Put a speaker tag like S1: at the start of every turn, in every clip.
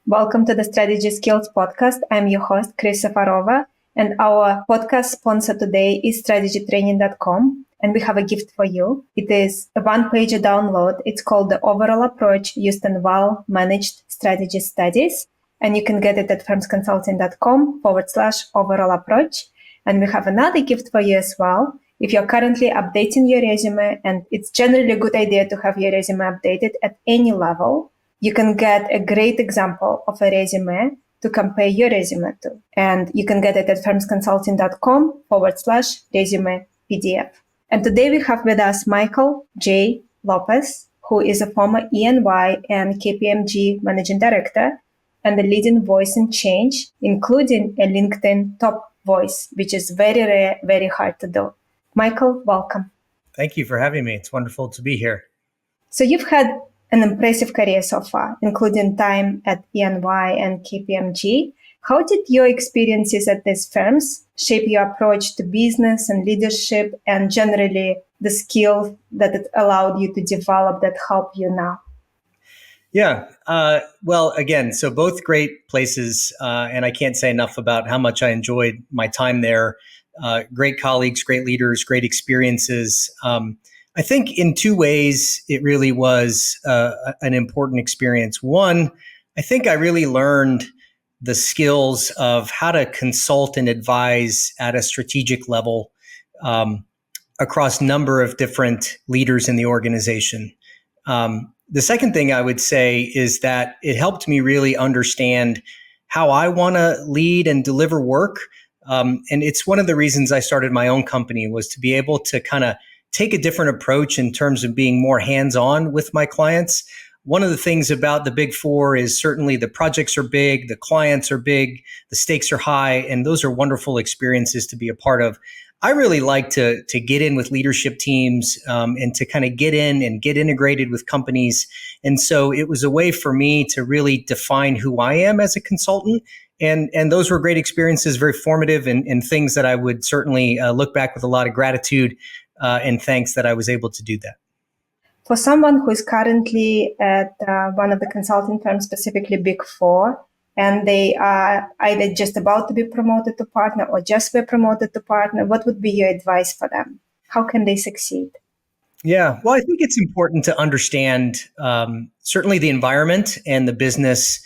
S1: Welcome to the Strategy Skills Podcast. I'm your host, Chris Safarova, and our podcast sponsor today is strategytraining.com, and we have a gift for you. It is a one-page download. It's called The Overall Approach Used in Well-Managed Strategy Studies, and you can get it at firmsconsulting.com/overall approach. And we have another gift for you as well. If you're currently updating your resume, and it's generally a good idea to have your resume updated at any level, you can get a great example of a resume to compare your resume to. And you can get it at firmsconsulting.com/resume PDF. And today we have with us Michael J. Lopez, who is a former EY and KPMG Managing Director and a leading voice in change, including a LinkedIn top voice, which is very rare, very hard to do. Michael, welcome.
S2: Thank you for having me. It's wonderful to be here.
S1: So you've had an impressive career so far, including time at EY and KPMG. How did your experiences at these firms shape your approach to business and leadership and generally the skills that it allowed you to develop that help you now?
S2: Yeah. Well, again, so both great places, and I can't say enough about how much I enjoyed my time there. Great colleagues, great leaders, great experiences. I think in two ways, it really was an important experience. One, I think I really learned the skills of how to consult and advise at a strategic level across a number of different leaders in the organization. The second thing I would say is that it helped me really understand how I want to lead and deliver work. And it's one of the reasons I started my own company, was to be able to kind of take a different approach in terms of being more hands-on with my clients. One of the things about the Big Four is certainly the projects are big, the clients are big, the stakes are high, and those are wonderful experiences to be a part of. I really like to get in with leadership teams and to kind of get in and get integrated with companies. And so it was a way for me to really define who I am as a consultant. And those were great experiences, very formative, and things that I would certainly look back with a lot of gratitude and thanks that I was able to do that.
S1: For someone who is currently at one of the consulting firms, specifically Big Four, and they are either just about to be promoted to partner or just were promoted to partner, what would be your advice for them? How can they succeed?
S2: Yeah, well, I think it's important to understand certainly the environment and the business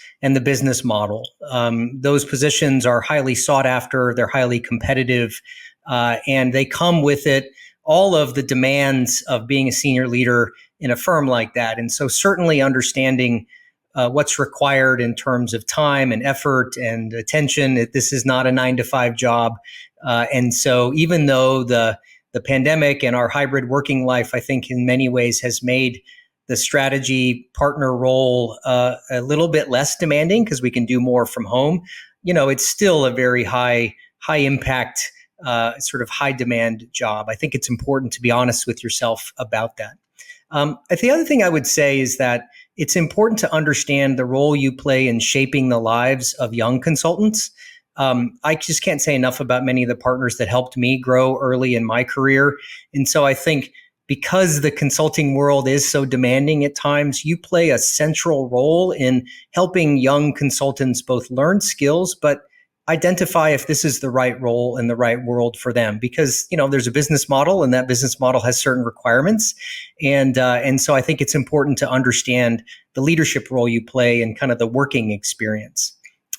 S2: model. Those positions are highly sought after, they're highly competitive, and they come with it all of the demands of being a senior leader in a firm like that. And so certainly understanding what's required in terms of time and effort and attention. This is not a 9-to-5 job. And so even though the pandemic and our hybrid working life, I think in many ways has made the strategy partner role a little bit less demanding because we can do more from home, it's still a very high impact, sort of high demand job. I think it's important to be honest with yourself about that. The other thing I would say is that it's important to understand the role you play in shaping the lives of young consultants. I just can't say enough about many of the partners that helped me grow early in my career. And so I think because the consulting world is so demanding at times, you play a central role in helping young consultants both learn skills, but identify if this is the right role and the right world for them, because there's a business model and that business model has certain requirements, and so I think it's important to understand the leadership role you play and kind of the working experience.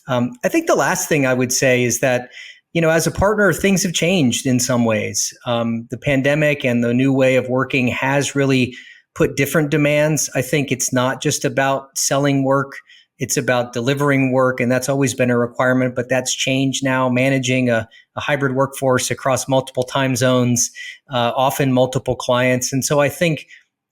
S2: I think the last thing I would say is that as a partner, things have changed in some ways. The pandemic and the new way of working has really put different demands. I think it's not just about selling work. It's about delivering work, and that's always been a requirement, but that's changed now, managing a hybrid workforce across multiple time zones, often multiple clients. And so I think,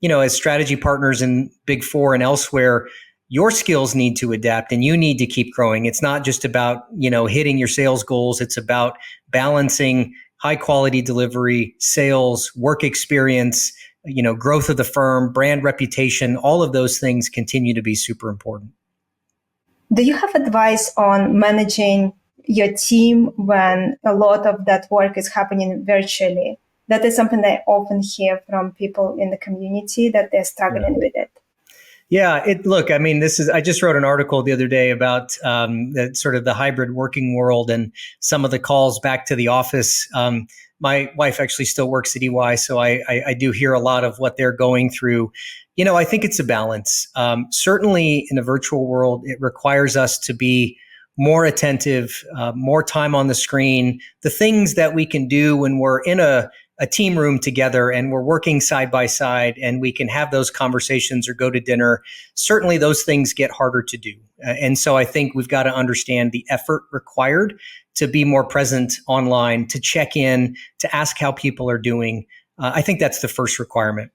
S2: as strategy partners in Big Four and elsewhere, your skills need to adapt and you need to keep growing. It's not just about, hitting your sales goals. It's about balancing high quality delivery, sales, work experience, growth of the firm, brand reputation. All of those things continue to be super important.
S1: Do you have advice on managing your team when a lot of that work is happening virtually? That is something I often hear from people in the community, that they're struggling with it.
S2: Yeah, look, I mean, I just wrote an article the other day about sort of the hybrid working world and some of the calls back to the office. My wife actually still works at EY, so I do hear a lot of what they're going through. I think it's a balance. Certainly in a virtual world, it requires us to be more attentive, more time on the screen, the things that we can do when we're in a team room together and we're working side by side and we can have those conversations or go to dinner. Certainly those things get harder to do. And so I think we've got to understand the effort required to be more present online, to check in, to ask how people are doing. I think that's the first requirement.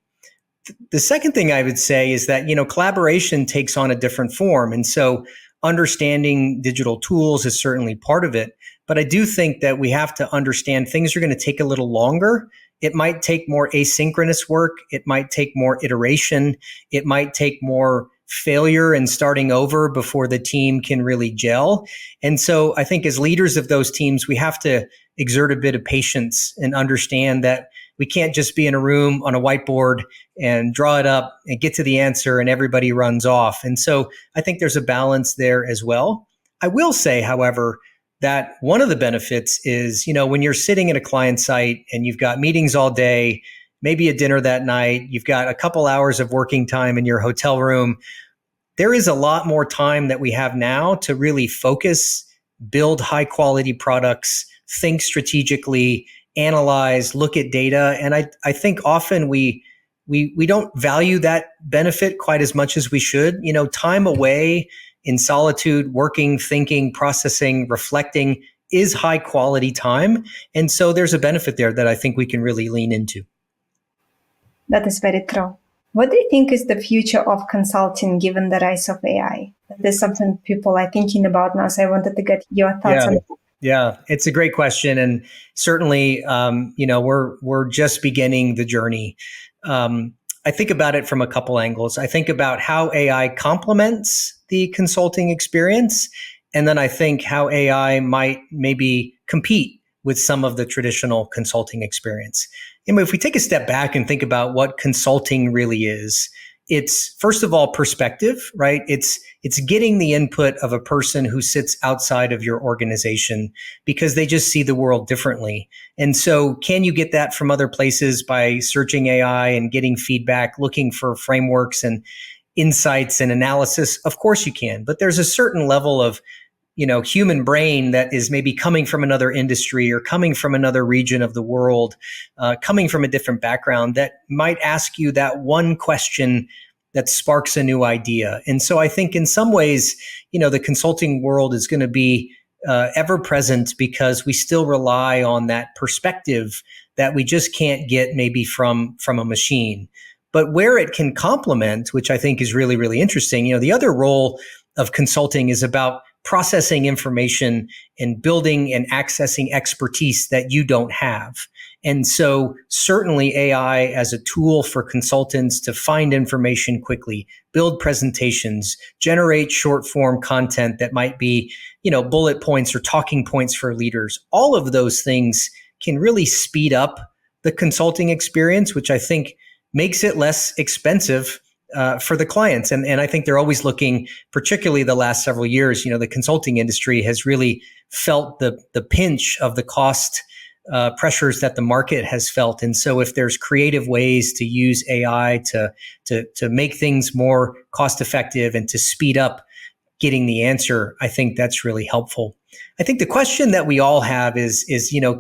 S2: The second thing I would say is that, collaboration takes on a different form. And so understanding digital tools is certainly part of it. But I do think that we have to understand things are going to take a little longer. It might take more asynchronous work. It might take more iteration. It might take more failure and starting over before the team can really gel. And so I think as leaders of those teams, we have to exert a bit of patience and understand that we can't just be in a room on a whiteboard and draw it up and get to the answer and everybody runs off. And so I think there's a balance there as well. I will say, however, that one of the benefits is, when you're sitting at a client site and you've got meetings all day, maybe a dinner that night, you've got a couple hours of working time in your hotel room, there is a lot more time that we have now to really focus, build high quality products, think strategically, analyze, look at data. And I think often we don't value that benefit quite as much as we should. Time away in solitude, working, thinking, processing, reflecting is high quality time. And so there's a benefit there that I think we can really lean into.
S1: That is very true. What do you think is the future of consulting given the rise of AI? That is something people are thinking about now. So I wanted to get your thoughts on it.
S2: Yeah, it's a great question. And certainly, we're just beginning the journey. I think about it from a couple angles. I think about how AI complements the consulting experience. And then I think how AI might maybe compete with some of the traditional consulting experience. And if we take a step back and think about what consulting really is, it's first of all perspective, right? It's getting the input of a person who sits outside of your organization because they just see the world differently. And so can you get that from other places by searching AI and getting feedback, looking for frameworks and insights and analysis? Of course you can, but there's a certain level of human brain that is maybe coming from another industry or coming from another region of the world, coming from a different background that might ask you that one question that sparks a new idea. And so I think in some ways, the consulting world is going to be ever present because we still rely on that perspective that we just can't get maybe from a machine. But where it can complement, which I think is really, really interesting, the other role of consulting is about processing information and building and accessing expertise that you don't have. And so certainly AI as a tool for consultants to find information quickly, build presentations, generate short form content that might be, bullet points or talking points for leaders. All of those things can really speed up the consulting experience, which I think makes it less expensive for the clients. And I think they're always looking, particularly the last several years, the consulting industry has really felt the pinch of the cost pressures that the market has felt. And so if there's creative ways to use AI to make things more cost effective and to speed up getting the answer, I think that's really helpful. I think the question that we all have is,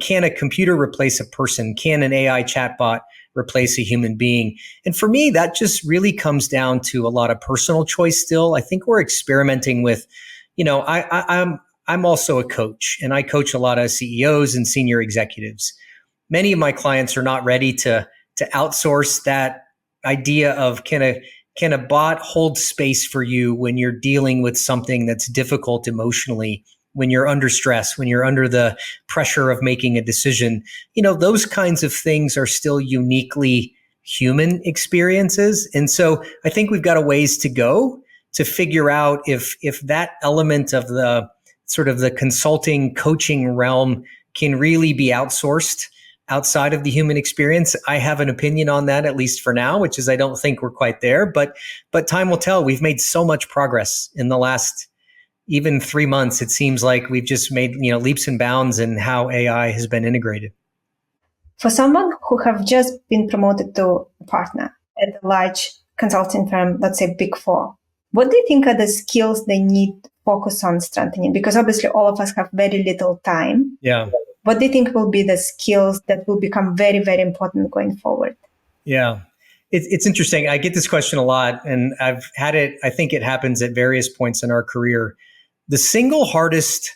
S2: can a computer replace a person? Can an AI chatbot replace a human being? And for me, that just really comes down to a lot of personal choice still. I think we're experimenting with, I'm also a coach and I coach a lot of CEOs and senior executives. Many of my clients are not ready to outsource that idea of can a bot hold space for you when you're dealing with something that's difficult emotionally, when you're under stress, when you're under the pressure of making a decision. Those kinds of things are still uniquely human experiences. And so I think we've got a ways to go to figure out if that element of the sort of the consulting coaching realm can really be outsourced outside of the human experience. I have an opinion on that, at least for now, which is I don't think we're quite there, but time will tell. We've made so much progress in the last even 3 months. It seems like we've just made, leaps and bounds in how AI has been integrated.
S1: For someone who have just been promoted to a partner at a large consulting firm, let's say Big Four, what do you think are the skills they need to focus on strengthening? Because obviously all of us have very little time.
S2: Yeah.
S1: What do you think will be the skills that will become very, very important going forward?
S2: Yeah. It's interesting. I get this question a lot, and I've had it, I think it happens at various points in our career. The single hardest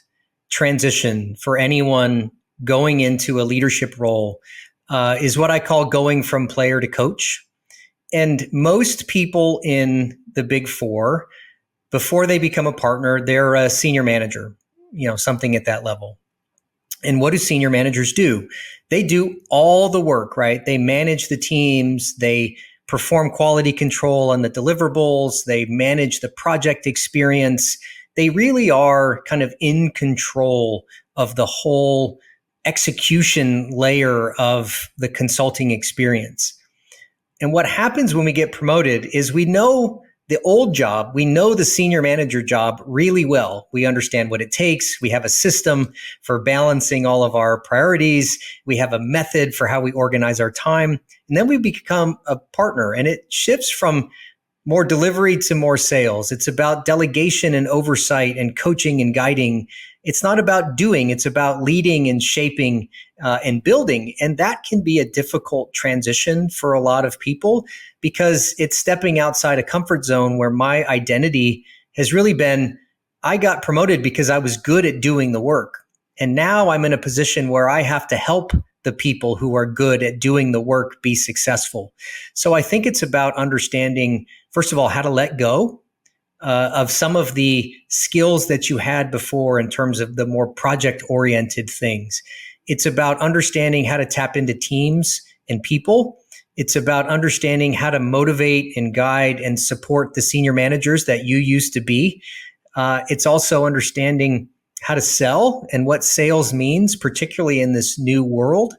S2: transition for anyone going into a leadership role is what I call going from player to coach. And most people in the Big Four, before they become a partner, they're a senior manager, something at that level. And what do senior managers do? They do all the work, right? They manage the teams, they perform quality control on the deliverables, they manage the project experience. They really are kind of in control of the whole execution layer of the consulting experience. And what happens when we get promoted is we know the old job, we know the senior manager job really well. We understand what it takes. We have a system for balancing all of our priorities. We have a method for how we organize our time. And then we become a partner, and it shifts from more delivery to more sales. It's about delegation and oversight and coaching and guiding. It's not about doing, it's about leading and shaping and building. And that can be a difficult transition for a lot of people because it's stepping outside a comfort zone where my identity has really been, I got promoted because I was good at doing the work. And now I'm in a position where I have to help the people who are good at doing the work be successful. So I think it's about understanding, first of all, how to let go of some of the skills that you had before in terms of the more project-oriented things. It's about understanding how to tap into teams and people. It's about understanding how to motivate and guide and support the senior managers that you used to be. It's also understanding how to sell and what sales means, particularly in this new world.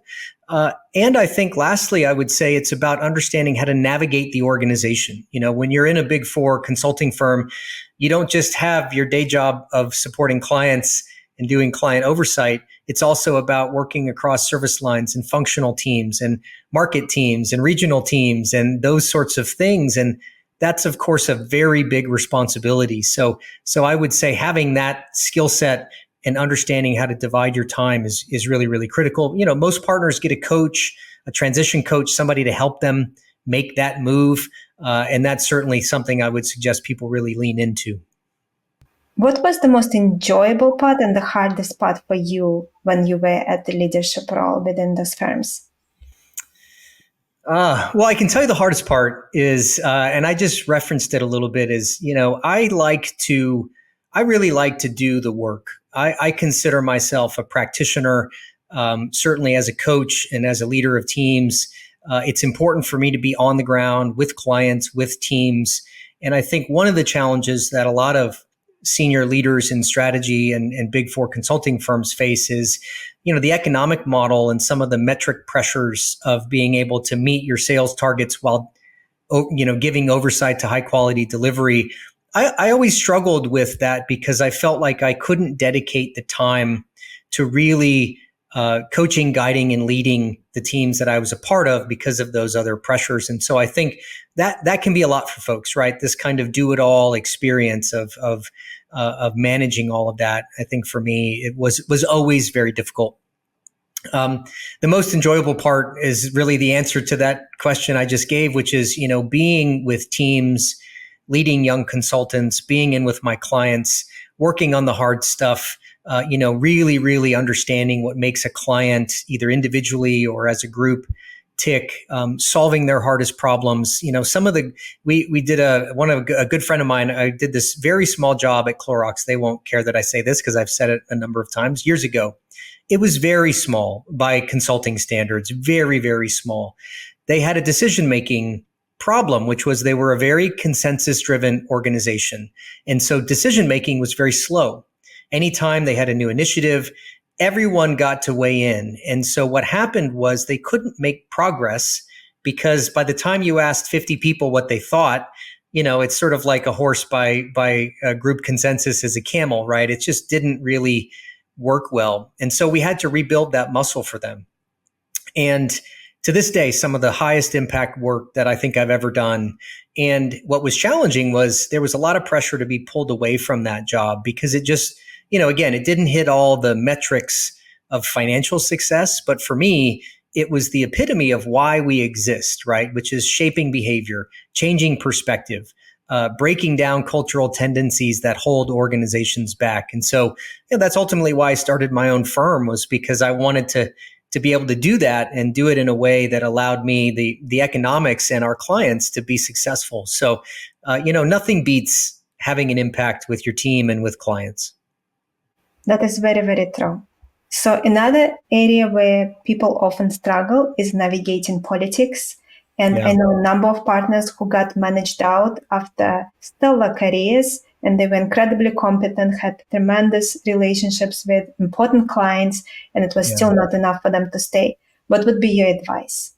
S2: And I think lastly, I would say it's about understanding how to navigate the organization. When you're in a Big Four consulting firm, you don't just have your day job of supporting clients and doing client oversight. It's also about working across service lines and functional teams and market teams and regional teams and those sorts of things. And that's, of course, a very big responsibility. So I would say having that skill set and understanding how to divide your time is really, really critical. Most partners get a coach, a transition coach, somebody to help them make that move. And that's certainly something I would suggest people really lean into.
S1: What was the most enjoyable part and the hardest part for you when you were at the leadership role within those firms?
S2: Well, I can tell you the hardest part is, and I just referenced it a little bit, is, I really like to do the work. I consider myself a practitioner, certainly as a coach and as a leader of teams. It's important for me to be on the ground with clients, with teams. And I think one of the challenges that a lot of senior leaders in strategy and Big Four consulting firms face is, the economic model and some of the metric pressures of being able to meet your sales targets while, giving oversight to high quality delivery. I always struggled with that because I felt like I couldn't dedicate the time to really coaching, guiding, and leading the teams that I was a part of because of those other pressures. And so I think that can be a lot for folks, right? This kind of do-it-all experience of managing all of that. I think for me, it was always very difficult. The most enjoyable part is really the answer to that question I just gave, which is, being with teams, leading young consultants, being in with my clients, working on the hard stuff, really, really understanding what makes a client either individually or as a group tick, solving their hardest problems. We did a good friend of mine. I did this very small job at Clorox. They won't care that I say this because I've said it a number of times years ago. It was very small by consulting standards, very, very small. They had a decision-making problem, which was they were a very consensus-driven organization. And so decision-making was very slow. Anytime they had a new initiative, everyone got to weigh in. And so what happened was they couldn't make progress because by the time you asked 50 people what they thought, it's sort of like a horse by a group consensus is a camel, right? It just didn't really work well. And so we had to rebuild that muscle for them. And to this day, some of the highest impact work that I think I've ever done. And what was challenging was there was a lot of pressure to be pulled away from that job because it just, again, it didn't hit all the metrics of financial success. But for me, it was the epitome of why we exist, right? Which is shaping behavior, changing perspective, breaking down cultural tendencies that hold organizations back. And so that's ultimately why I started my own firm, was because I wanted to be able to do that and do it in a way that allowed me the economics and our clients to be successful. So, nothing beats having an impact with your team and with clients.
S1: That is very, very true. So another area where people often struggle is navigating politics. And I know a number of partners who got managed out after stellar careers, and they were incredibly competent, had tremendous relationships with important clients, and it was still not enough for them to stay. What would be your advice?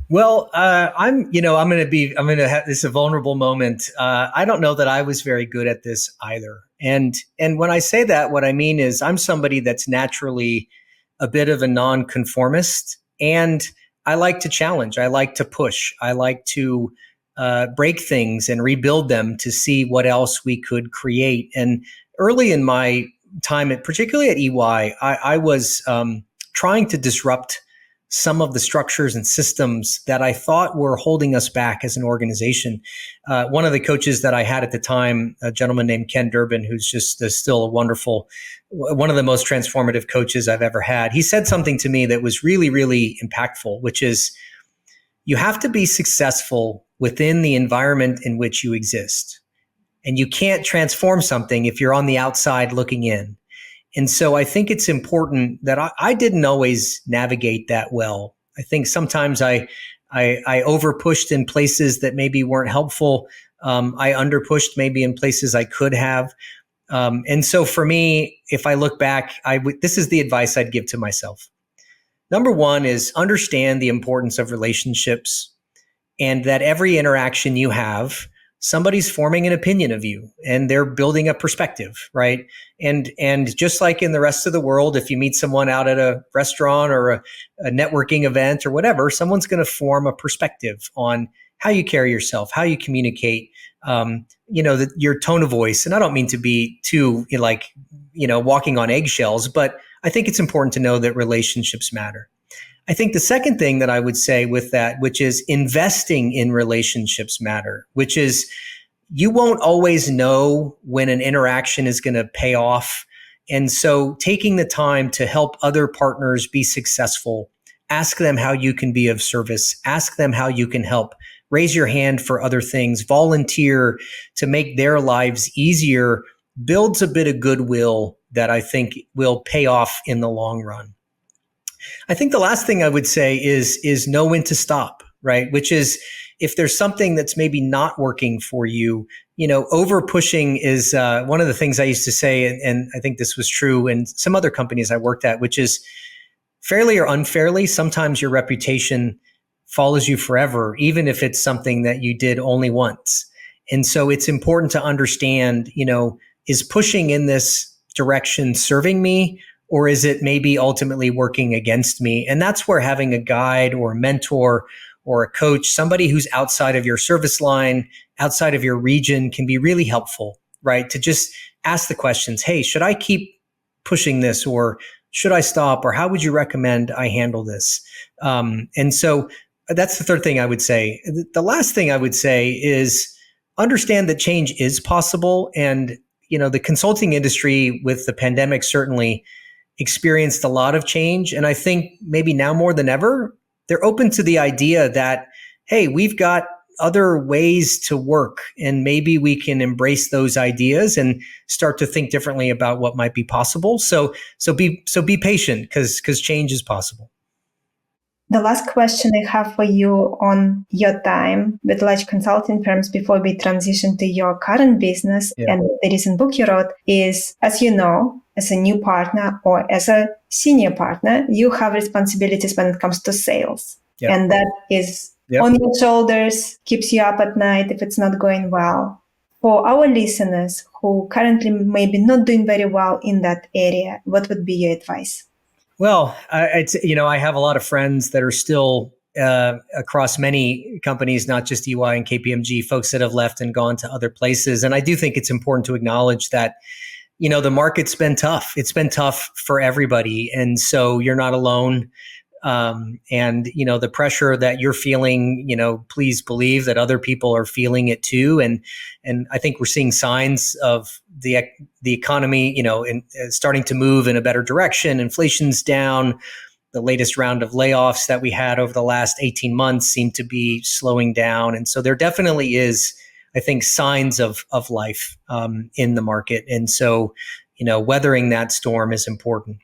S2: Well, I'm going to have this a vulnerable moment. I don't know that I was very good at this either. And when I say that, what I mean is I'm somebody that's naturally a bit of a nonconformist, and I like to challenge. I like to push. I like to break things and rebuild them to see what else we could create. And early in my time, particularly at EY, I was trying to disrupt some of the structures and systems that I thought were holding us back as an organization. One of the coaches that I had at the time, a gentleman named Ken Durbin, who's just still a wonderful, one of the most transformative coaches I've ever had. He said something to me that was really, really impactful, which is you have to be successful within the environment in which you exist. And you can't transform something if you're on the outside looking in. And so I think it's important that I didn't always navigate that well. I think sometimes I over pushed in places that maybe weren't helpful. I under pushed maybe in places I could have. And so for me, if I look back, this is the advice I'd give to myself. Number one is understand the importance of relationships, and that every interaction you have, somebody's forming an opinion of you and they're building a perspective, right? And just like in the rest of the world, if you meet someone out at a restaurant or a networking event or whatever, someone's going to form a perspective on how you carry yourself, how you communicate, your tone of voice. And I don't mean to be too walking on eggshells, but I think it's important to know that relationships matter. I think the second thing that I would say with that, which is investing in relationships matter, which is you won't always know when an interaction is going to pay off. And so taking the time to help other partners be successful, ask them how you can be of service, ask them how you can help, raise your hand for other things, volunteer to make their lives easier, builds a bit of goodwill that I think will pay off in the long run. I think the last thing I would say is know when to stop, right? Which is if there's something that's maybe not working for you, over pushing is one of the things I used to say, and I think this was true in some other companies I worked at, which is fairly or unfairly, sometimes your reputation follows you forever, even if it's something that you did only once. And so it's important to understand, is pushing in this direction serving me, or is it maybe ultimately working against me? And that's where having a guide or a mentor or a coach, somebody who's outside of your service line, outside of your region, can be really helpful, right? To just ask the questions, hey, should I keep pushing this, or should I stop, or how would you recommend I handle this? And so that's the third thing I would say. The last thing I would say is understand that change is possible. And, the consulting industry with the pandemic certainly experienced a lot of change. And I think maybe now more than ever, they're open to the idea that, hey, we've got other ways to work, and maybe we can embrace those ideas and start to think differently about what might be possible. So be patient, because change is possible.
S1: The last question I have for you on your time with large consulting firms before we transition to your current business and the recent book you wrote is, as you know, as a new partner or as a senior partner, you have responsibilities when it comes to sales. And that is on your shoulders, keeps you up at night if it's not going well. For our listeners who currently maybe not doing very well in that area, what would be your advice?
S2: Well, I have a lot of friends that are still across many companies, not just EY and KPMG, folks that have left and gone to other places. And I do think it's important to acknowledge that, the market's been tough. It's been tough for everybody. And so you're not alone. And the pressure that you're feeling, please believe that other people are feeling it too. And I think we're seeing signs of the economy, starting to move in a better direction. Inflation's down. The latest round of layoffs that we had over the last 18 months seem to be slowing down. And so there definitely is, I think, signs of life in the market. And so, weathering that storm is important.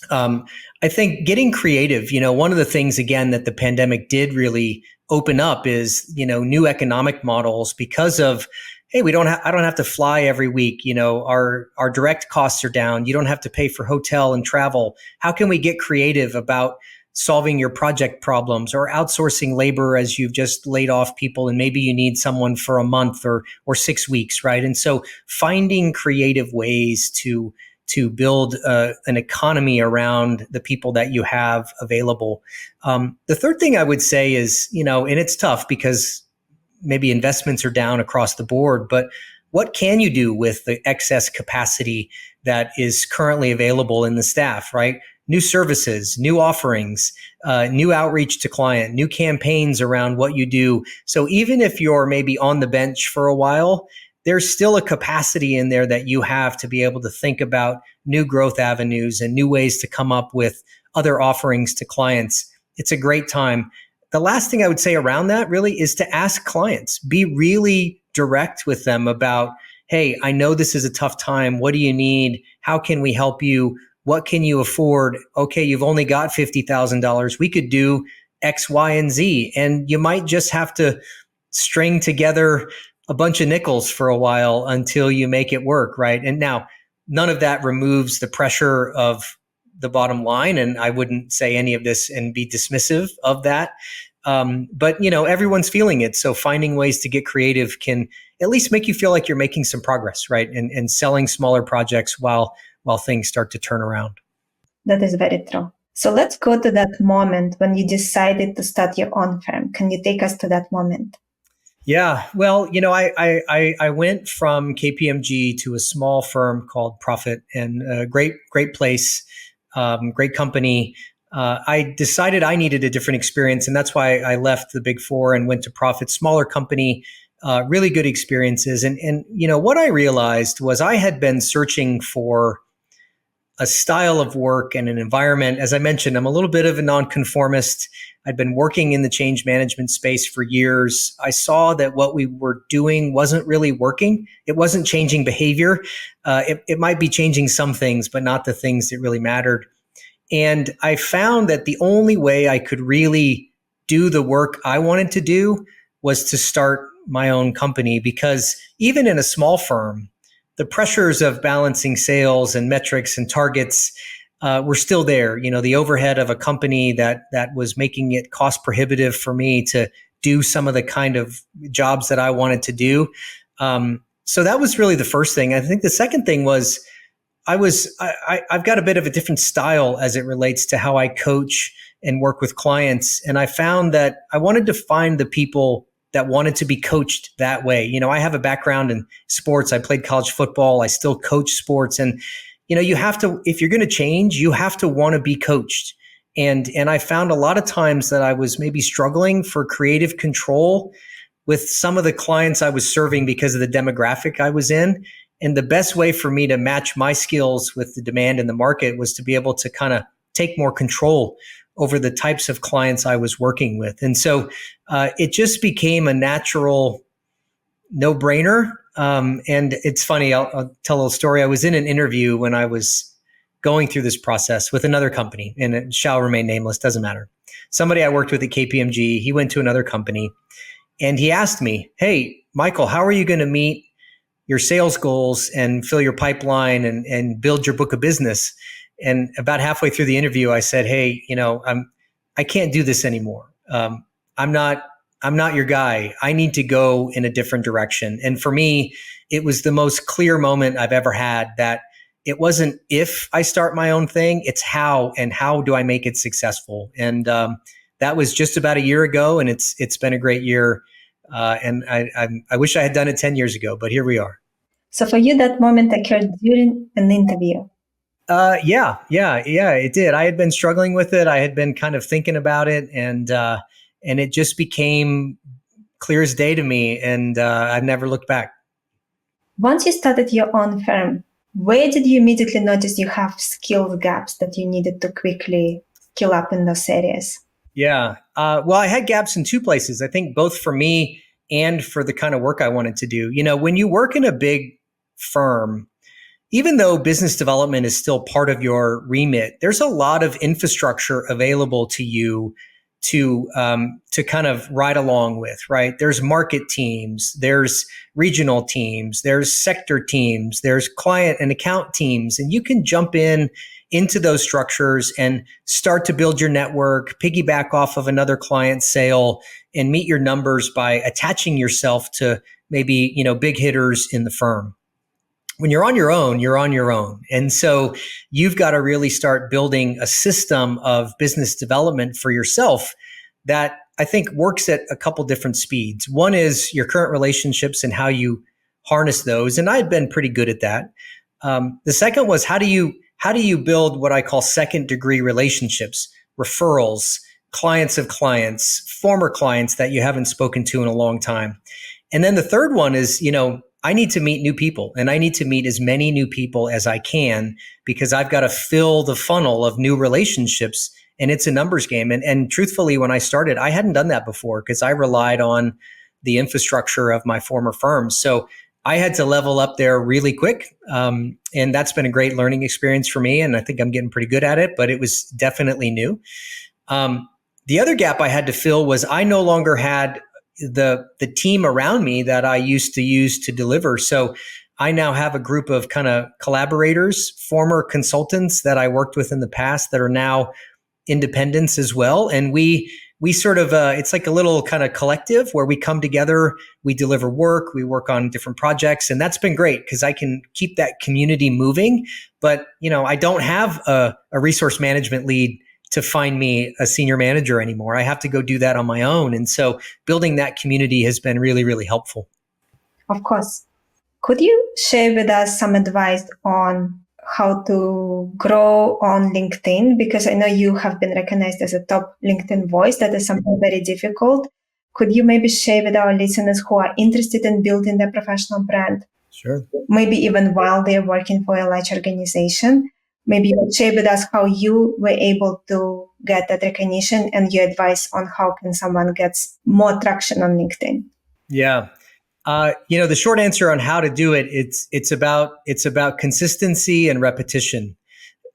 S2: I think getting creative, one of the things, again, that the pandemic did really open up is, new economic models because of, hey, I don't have to fly every week. Our direct costs are down. You don't have to pay for hotel and travel. How can we get creative about solving your project problems or outsourcing labor as you've just laid off people and maybe you need someone for a month or 6 weeks, right? And so finding creative ways to build an economy around the people that you have available. The third thing I would say is, and it's tough because maybe investments are down across the board, but what can you do with the excess capacity that is currently available in the staff, right? New services, new offerings, new outreach to client, new campaigns around what you do. So even if you're maybe on the bench for a while, there's still a capacity in there that you have to be able to think about new growth avenues and new ways to come up with other offerings to clients. It's a great time. The last thing I would say around that really is to ask clients, be really direct with them about, hey, I know this is a tough time. What do you need? How can we help you? What can you afford? Okay, you've only got $50,000. We could do X, Y, and Z. And you might just have to string together a bunch of nickels for a while until you make it work, right? And now, none of that removes the pressure of the bottom line, and I wouldn't say any of this and be dismissive of that. But everyone's feeling it, so finding ways to get creative can at least make you feel like you're making some progress, right? And selling smaller projects while things start to turn around.
S1: That is very true. So let's go to that moment when you decided to start your own firm. Can you take us to that moment?
S2: Yeah, well, I went from KPMG to a small firm called Profit, and a great place, great company. I decided I needed a different experience, and that's why I left the Big Four and went to Profit, smaller company, really good experiences. And what I realized was I had been searching for a style of work and an environment. As I mentioned, I'm a little bit of a nonconformist. I'd been working in the change management space for years. I saw that what we were doing wasn't really working. It wasn't changing behavior. It might be changing some things, but not the things that really mattered. And I found that the only way I could really do the work I wanted to do was to start my own company, because even in a small firm, the pressures of balancing sales and metrics and targets were still there. The overhead of a company that was making it cost prohibitive for me to do some of the kind of jobs that I wanted to do. So that was really the first thing. I think the second thing was I've got a bit of a different style as it relates to how I coach and work with clients. And I found that I wanted to find the people that wanted to be coached that way. I have a background in sports. I played college football. I still coach sports. And, you have to, if you're going to change, you have to want to be coached. And I found a lot of times that I was maybe struggling for creative control with some of the clients I was serving because of the demographic I was in. And the best way for me to match my skills with the demand in the market was to be able to kind of take more control over the types of clients I was working with. And so it just became a natural no-brainer. And it's funny, I'll tell a little story. I was in an interview when I was going through this process with another company, and it shall remain nameless, doesn't matter. somebody I worked with at KPMG. He went to another company and he asked me, "Hey, Michael, how are you going to meet your sales goals and fill your pipeline and build your book of business?" And about halfway through the interview, I said, "Hey, I can't do this anymore. I'm not your guy. I need to go in a different direction." And for me, it was the most clear moment I've ever had that it wasn't if I start my own thing, it's how, and how do I make it successful? And that was just about a year ago, and it's been a great year. And I wish I had done it 10 years ago, but here we are.
S1: So for you, that moment occurred during an interview.
S2: Yeah, it did. I had been struggling with it. I had been kind of thinking about it, and it just became clear as day to me, and I've never looked back.
S1: Once you started your own firm, where did you immediately notice you have skill gaps that you needed to quickly skill up in those areas?
S2: Yeah. Well, I had gaps in two places. I think both for me and for the kind of work I wanted to do. When you work in a big firm, even though business development is still part of your remit, there's a lot of infrastructure available to you to kind of ride along with, right? There's market teams, there's regional teams, there's sector teams, there's client and account teams, and you can jump into those structures and start to build your network, piggyback off of another client sale, and meet your numbers by attaching yourself to maybe, big hitters in the firm. When you're on your own, you're on your own. And so you've got to really start building a system of business development for yourself that I think works at a couple different speeds. One is your current relationships and how you harness those. And I've been pretty good at that. The second was how do you build what I call second degree relationships, referrals, clients of clients, former clients that you haven't spoken to in a long time. And then the third one is, I need to meet new people, and I need to meet as many new people as I can because I've got to fill the funnel of new relationships, and it's a numbers game. And truthfully, when I started, I hadn't done that before because I relied on the infrastructure of my former firms. So I had to level up there really quick. And that's been a great learning experience for me. And I think I'm getting pretty good at it, but it was definitely new. The other gap I had to fill was I no longer had the team around me that I used to use to deliver. So I now have a group of kind of collaborators, former consultants that I worked with in the past that are now independents as well. And we sort of, it's like a little kind of collective where we come together, we deliver work, we work on different projects. And that's been great because I can keep that community moving. But, I don't have a resource management lead to find me a senior manager anymore. I have to go do that on my own. And so building that community has been really, really helpful.
S1: Of course. Could you share with us some advice on how to grow on LinkedIn? Because I know you have been recognized as a top LinkedIn voice. That is something very difficult. Could you maybe share with our listeners who are interested in building their professional brand?
S2: Sure.
S1: Maybe even while they're working for a large organization. Maybe you could share with us how you were able to get that recognition and your advice on how can someone get more traction on LinkedIn.
S2: Yeah. The short answer on how to do it, it's about consistency and repetition.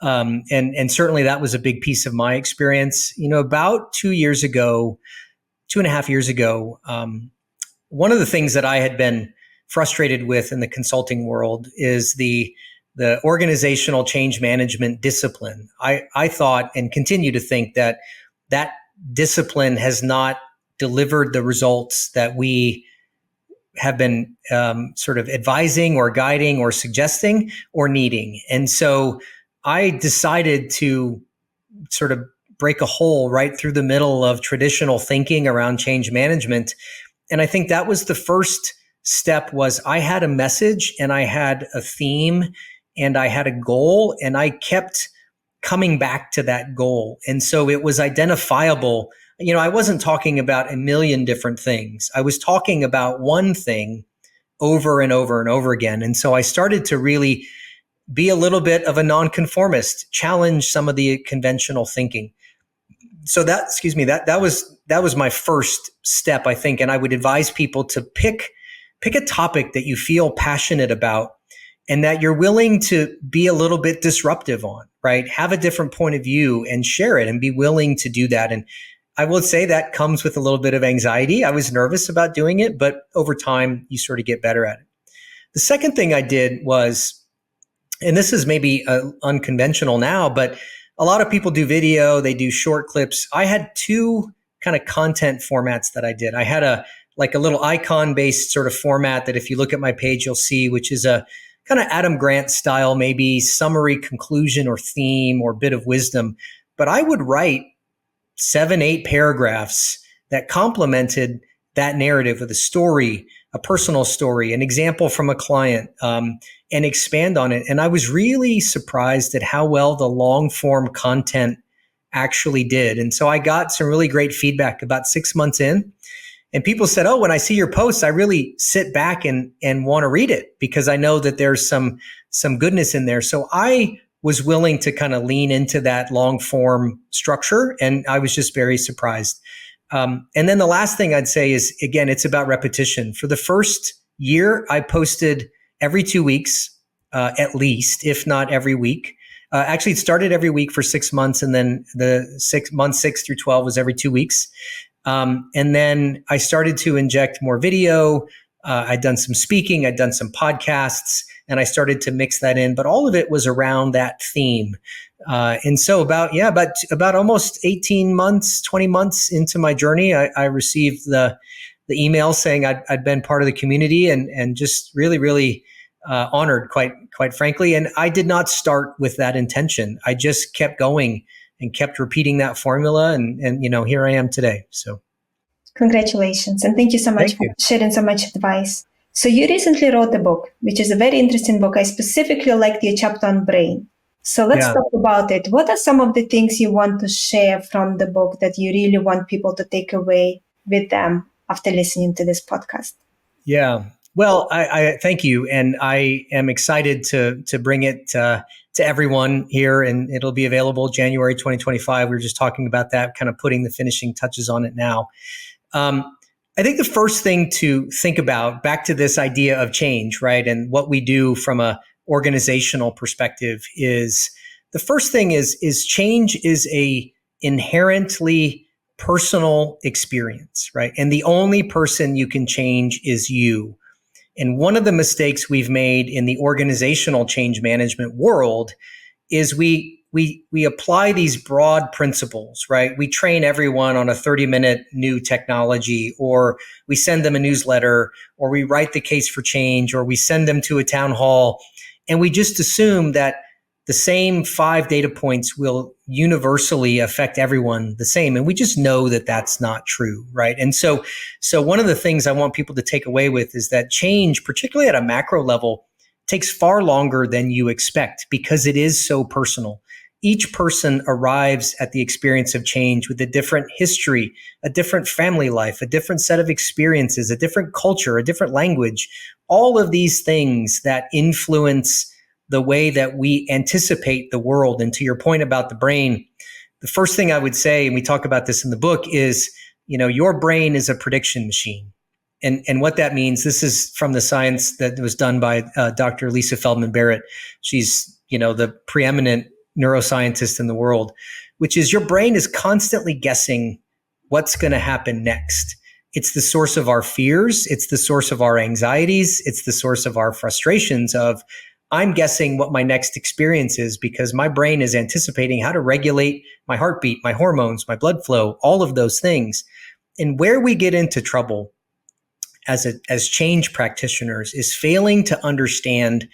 S2: And certainly that was a big piece of my experience. About 2.5 years ago, one of the things that I had been frustrated with in the consulting world is the organizational change management discipline. I thought and continue to think that discipline has not delivered the results that we have been sort of advising or guiding or suggesting or needing. And so I decided to sort of break a hole right through the middle of traditional thinking around change management. And I think that was the first step. Was I had a message and I had a theme and I had a goal, and I kept coming back to that goal. And so it was identifiable. I wasn't talking about a million different things. I was talking about one thing over and over and over again. And so I started to really be a little bit of a nonconformist, challenge some of the conventional thinking. So that was my first step, I think. And I would advise people to pick a topic that you feel passionate about and that you're willing to be a little bit disruptive on, right? Have a different point of view and share it and be willing to do that. And I will say that comes with a little bit of anxiety. I was nervous about doing it, but over time, you sort of get better at it. The second thing I did was, and this is maybe unconventional now, but a lot of people do video, they do short clips. I had two kind of content formats that I did. I had a little icon based sort of format that if you look at my page, you'll see, which is a kind of Adam Grant style, maybe summary, conclusion, or theme, or bit of wisdom. But I would write 7, 8 paragraphs that complemented that narrative with a story, a personal story, an example from a client, and expand on it. And I was really surprised at how well the long form content actually did. And so I got some really great feedback about 6 months in. And people said, oh, when I see your posts, I really sit back and want to read it because I know that there's some goodness in there. So I was willing to kind of lean into that long form structure. And I was just very surprised. And then the last thing I'd say is, again, it's about repetition. For the first year, I posted every 2 weeks, at least, if not every week. Actually, it started every week for 6 months. And then the 6 through 12 was every 2 weeks. And then I started to inject more video. I'd done some speaking, I'd done some podcasts, and I started to mix that in. But all of it was around that theme. And so about almost 18 months, 20 months into my journey, I received the email saying I'd been part of the community and just really, really honored, quite frankly. And I did not start with that intention. I just kept going and kept repeating that formula. And here I am today. So
S1: congratulations. And thank you so much for sharing so much advice. So you recently wrote a book, which is a very interesting book. I specifically liked your chapter on brain. So let's talk about it. What are some of the things you want to share from the book that you really want people to take away with them after listening to this podcast?
S2: Yeah. Well, I thank you. And I am excited to bring it to everyone here, and it'll be available January 2025. We were just talking about that, kind of putting the finishing touches on it now. I think the first thing to think about, back to this idea of change, right? And what we do from a organizational perspective is, the first thing is change is a inherently personal experience, right? And the only person you can change is you. And one of the mistakes we've made in the organizational change management world is we apply these broad principles, right? We train everyone on a 30-minute new technology, or we send them a newsletter, or we write the case for change, or we send them to a town hall. And we just assume that the same 5 data points will universally affect everyone the same. And we just know that that's not true, right? And so one of the things I want people to take away with is that change, particularly at a macro level, takes far longer than you expect because it is so personal. Each person arrives at the experience of change with a different history, a different family life, a different set of experiences, a different culture, a different language, all of these things that influence the way that we anticipate the world. And to your point about the brain, the first thing I would say, and we talk about this in the book, is, your brain is a prediction machine. And what that means, this is from the science that was done by Dr. Lisa Feldman Barrett. She's, the preeminent neuroscientist in the world, which is your brain is constantly guessing what's going to happen next. It's the source of our fears. It's the source of our anxieties. It's the source of our frustrations of, I'm guessing what my next experience is because my brain is anticipating how to regulate my heartbeat, my hormones, my blood flow, all of those things. And where we get into trouble as change practitioners is failing to understand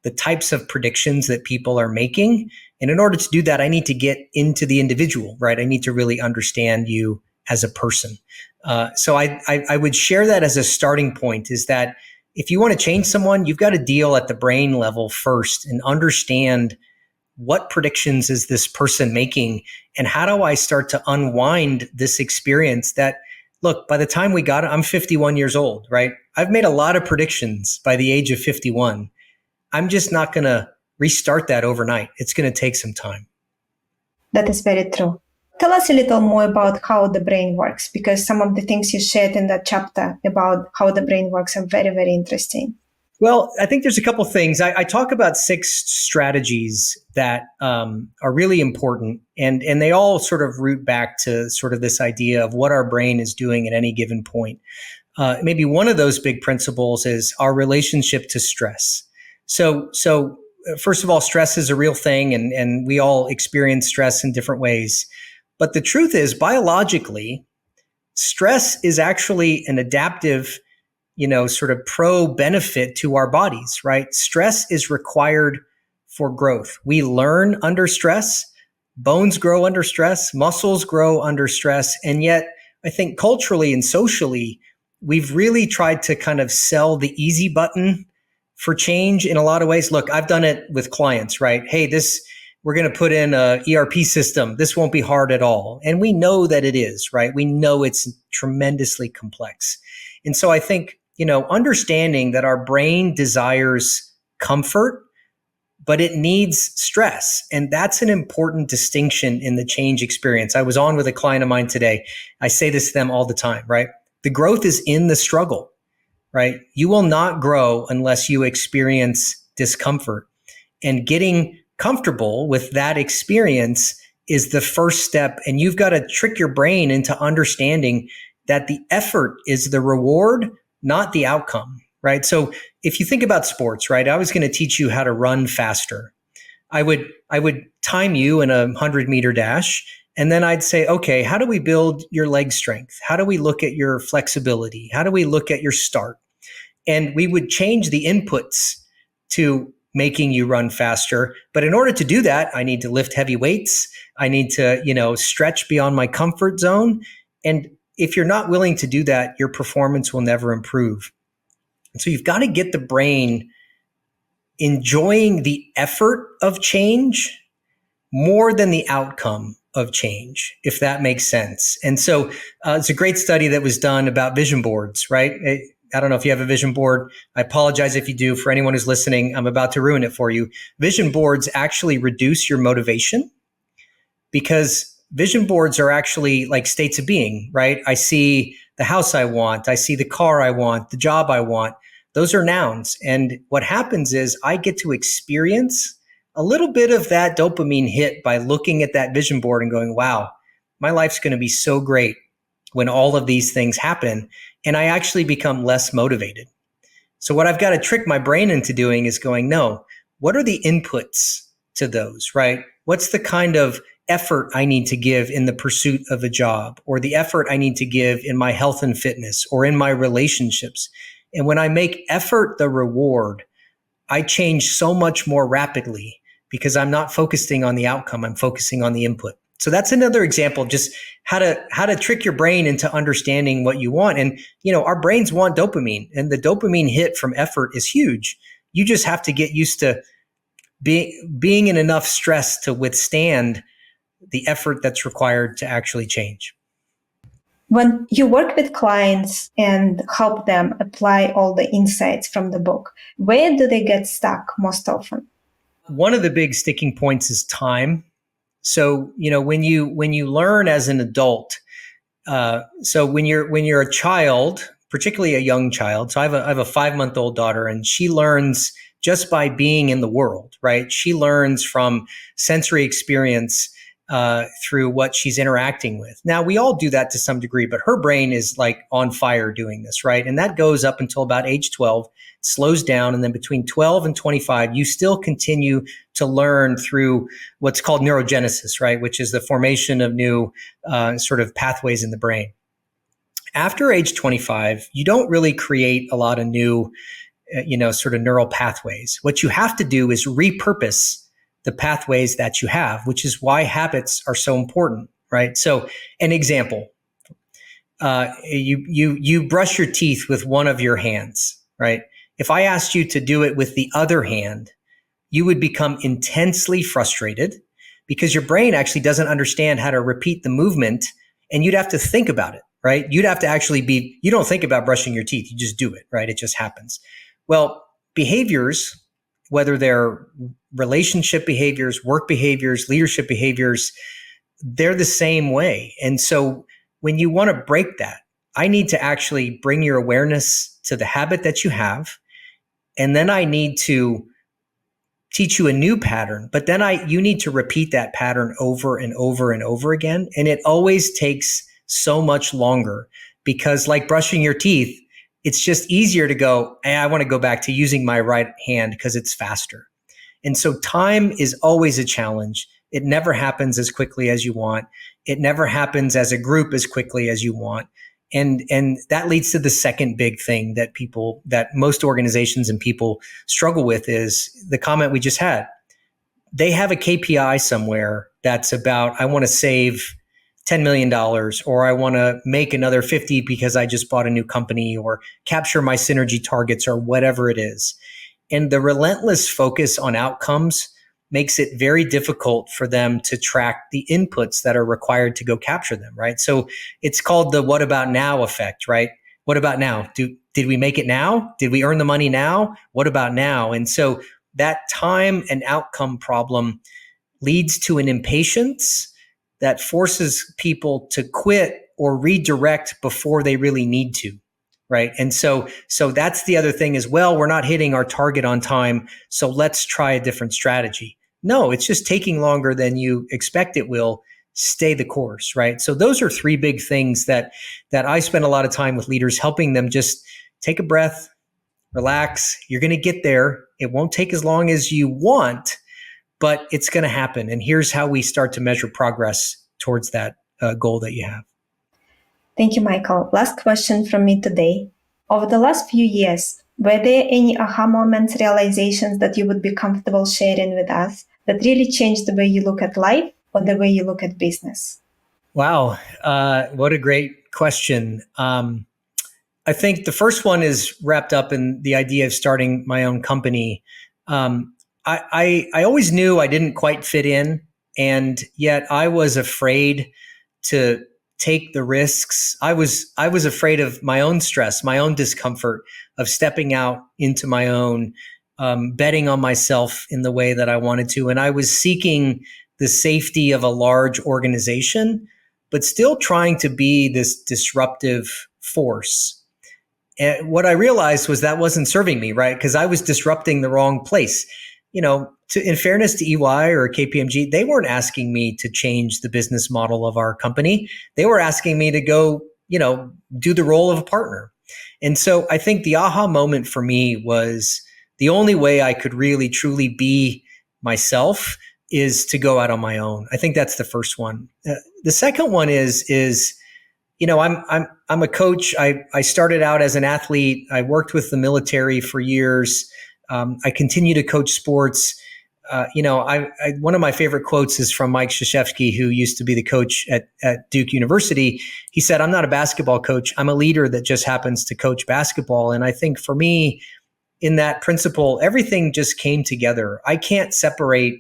S2: the types of predictions that people are making. And in order to do that, I need to get into the individual, right? I need to really understand you as a person. So I would share that as a starting point, is that if you want to change someone, you've got to deal at the brain level first and understand what predictions is this person making, and how do I start to unwind this experience that, look, by the time we got it, I'm 51 years old, right? I've made a lot of predictions by the age of 51. I'm just not going to restart that overnight. It's going to take some time.
S1: That is very true. Tell us a little more about how the brain works, because some of the things you shared in that chapter about how the brain works are very, very interesting.
S2: Well, I think there's a couple things. I talk about 6 strategies that are really important, and they all sort of root back to sort of this idea of what our brain is doing at any given point. Maybe one of those big principles is our relationship to stress. So first of all, stress is a real thing, and we all experience stress in different ways. But the truth is, biologically, stress is actually an adaptive, sort of pro benefit to our bodies, right? Stress is required for growth. We learn under stress, bones grow under stress, muscles grow under stress. And yet, I think culturally and socially, we've really tried to kind of sell the easy button for change in a lot of ways. Look, I've done it with clients, right? Hey, we're going to put in a ERP system. This won't be hard at all. And we know that it is, right? We know it's tremendously complex. And so I think, understanding that our brain desires comfort, but it needs stress. And that's an important distinction in the change experience. I was on with a client of mine today. I say this to them all the time, right? The growth is in the struggle, right? You will not grow unless you experience discomfort. And getting comfortable with that experience is the first step. And you've got to trick your brain into understanding that the effort is the reward, not the outcome, right? So if you think about sports, right, I was going to teach you how to run faster. I would time you in a 100-meter dash, and then I'd say, okay, how do we build your leg strength? How do we look at your flexibility? How do we look at your start? And we would change the inputs to making you run faster. But in order to do that, I need to lift heavy weights. I need to, stretch beyond my comfort zone. And if you're not willing to do that, your performance will never improve. And so you've got to get the brain enjoying the effort of change more than the outcome of change, if that makes sense. And so it's a great study that was done about vision boards, right? I don't know if you have a vision board. I apologize if you do. For anyone who's listening, I'm about to ruin it for you. Vision boards actually reduce your motivation because vision boards are actually like states of being, right? I see the house I want. I see the car I want, the job I want. Those are nouns. And what happens is I get to experience a little bit of that dopamine hit by looking at that vision board and going, wow, my life's going to be so great when all of these things happen. And I actually become less motivated. So what I've got to trick my brain into doing is going, no, what are the inputs to those, right? What's the kind of effort I need to give in the pursuit of a job, or the effort I need to give in my health and fitness, or in my relationships? And when I make effort the reward, I change so much more rapidly because I'm not focusing on the outcome. I'm focusing on the input. So that's another example of just how to trick your brain into understanding what you want. And, our brains want dopamine, and the dopamine hit from effort is huge. You just have to get used to being in enough stress to withstand the effort that's required to actually change.
S1: When you work with clients and help them apply all the insights from the book, where do they get stuck most often?
S2: One of the big sticking points is time. So, when you learn as an adult, so when you're a child, particularly a young child, so I have a 5-month-old daughter, and she learns just by being in the world, right? She learns from sensory experience through what she's interacting with. Now, we all do that to some degree, but her brain is like on fire doing this, right? And that goes up until about age 12, slows down. And then between 12 and 25, you still continue to learn through what's called neurogenesis, right? Which is the formation of new sort of pathways in the brain. After age 25, you don't really create a lot of new, sort of neural pathways. What you have to do is repurpose the pathways that you have, which is why habits are so important, right? So an example, you brush your teeth with one of your hands, right? If I asked you to do it with the other hand, you would become intensely frustrated because your brain actually doesn't understand how to repeat the movement, and you'd have to think about it, right? You'd have to actually you don't think about brushing your teeth, you just do it, right? It just happens. Well, behaviors, whether they're relationship behaviors, work behaviors, leadership behaviors, they're the same way. And so when you want to break that, I need to actually bring your awareness to the habit that you have and then I need to teach you a new pattern, but then you need to repeat that pattern over and over and over again. And it always takes so much longer because, like brushing your teeth, it's just easier to go, hey, I want to go back to using my right hand because it's faster. And so time is always a challenge. It never happens as quickly as you want. It never happens as a group as quickly as you want. And that leads to the second big thing that most organizations and people struggle with is the comment we just had. They have a KPI somewhere that's about, I want to save $10 million, or I want to make another 50 because I just bought a new company, or capture my synergy targets, or whatever it is. And the relentless focus on outcomes makes it very difficult for them to track the inputs that are required to go capture them, right? So it's called the what about now effect, right? What about now? Did we make it now? Did we earn the money now? What about now? And so that time and outcome problem leads to an impatience that forces people to quit or redirect before they really need to. Right. And so that's the other thing as well. We're not hitting our target on time. So let's try a different strategy. No, it's just taking longer than you expect it will. Stay the course. Right. So those are three big things that I spend a lot of time with leaders, helping them just take a breath, relax. You're going to get there. It won't take as long as you want, but it's going to happen. And here's how we start to measure progress towards that goal that you have.
S1: Thank you, Michael. Last question from me today. Over the last few years, were there any aha moments, realizations that you would be comfortable sharing with us that really changed the way you look at life or the way you look at business?
S2: Wow. What a great question. I think the first one is wrapped up in the idea of starting my own company. I always knew I didn't quite fit in, and yet I was afraid to take the risks. I was afraid of my own stress, my own discomfort of stepping out into my own, betting on myself in the way that I wanted to. And I was seeking the safety of a large organization, but still trying to be this disruptive force. And what I realized was that wasn't serving me, right? Because I was disrupting the wrong place. In fairness to EY or KPMG, they weren't asking me to change the business model of our company. They were asking me to go, do the role of a partner. And so I think the aha moment for me was the only way I could really truly be myself is to go out on my own. I think that's the first one. The second one is I'm a coach. I started out as an athlete. I worked with the military for years. I continue to coach sports. One of my favorite quotes is from Mike Krzyzewski, who used to be the coach at Duke University. He said, "I'm not a basketball coach. I'm a leader that just happens to coach basketball." And I think for me, in that principle, everything just came together. I can't separate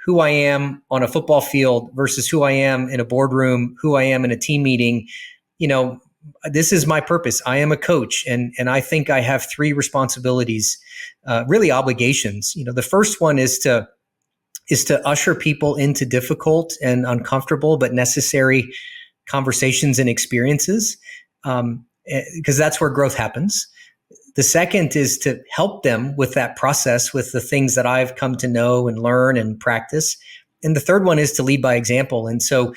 S2: who I am on a football field versus who I am in a boardroom, who I am in a team meeting. This is my purpose. I am a coach, and I think I have three responsibilities, really obligations. The first one is to usher people into difficult and uncomfortable but necessary conversations and experiences, because that's where growth happens. The second is to help them with that process, with the things that I've come to know and learn and practice. And the third one is to lead by example. And so,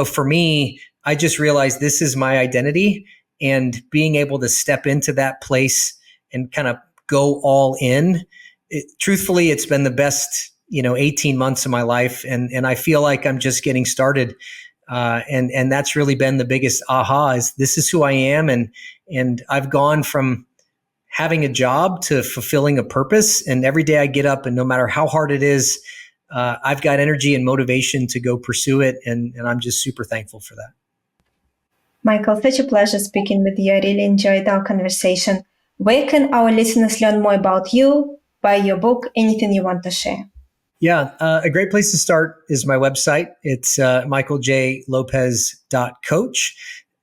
S2: for me, I just realized this is my identity, and being able to step into that place and kind of go all in. Truthfully, it's been the best, 18 months of my life. And I feel like I'm just getting started. And that's really been the biggest aha, is this is who I am. And I've gone from having a job to fulfilling a purpose. And every day I get up, and no matter how hard it is, I've got energy and motivation to go pursue it. And I'm just super thankful for that.
S1: Michael, such a pleasure speaking with you. I really enjoyed our conversation. Where can our listeners learn more about you, buy your book, anything you want to share?
S2: Yeah, a great place to start is my website. It's michaeljlopez.coach.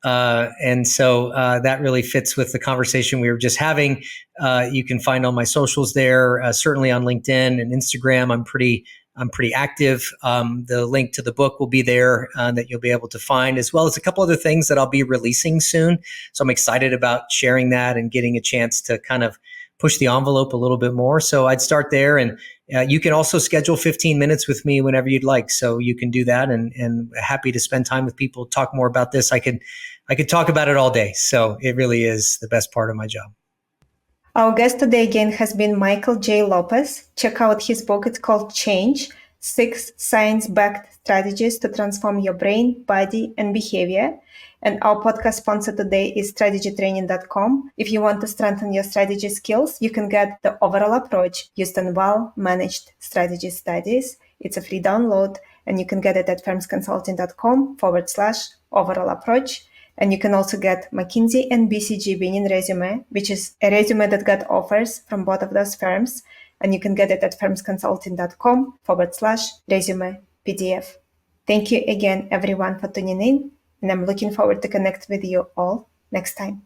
S2: And so that really fits with the conversation we were just having. You can find all my socials there, certainly on LinkedIn and Instagram. I'm pretty active. The link to the book will be there that you'll be able to find, as well as a couple other things that I'll be releasing soon. So I'm excited about sharing that and getting a chance to kind of push the envelope a little bit more. So I'd start there, and you can also schedule 15 minutes with me whenever you'd like. So you can do that, and happy to spend time with people, talk more about this. I could talk about it all day. So it really is the best part of my job.
S1: Our guest today again has been Michael J. Lopez. Check out his book. It's called Change: 6 Science-Backed Strategies to Transform Your Brain, Body, and Behavior. And our podcast sponsor today is strategytraining.com. If you want to strengthen your strategy skills, you can get the overall approach used in well-managed strategy studies. It's a free download, and you can get it at firmsconsulting.com/overall approach. And you can also get McKinsey and BCG winning resume, which is a resume that got offers from both of those firms. And you can get it at firmsconsulting.com/resume PDF. Thank you again, everyone, for tuning in. And I'm looking forward to connect with you all next time.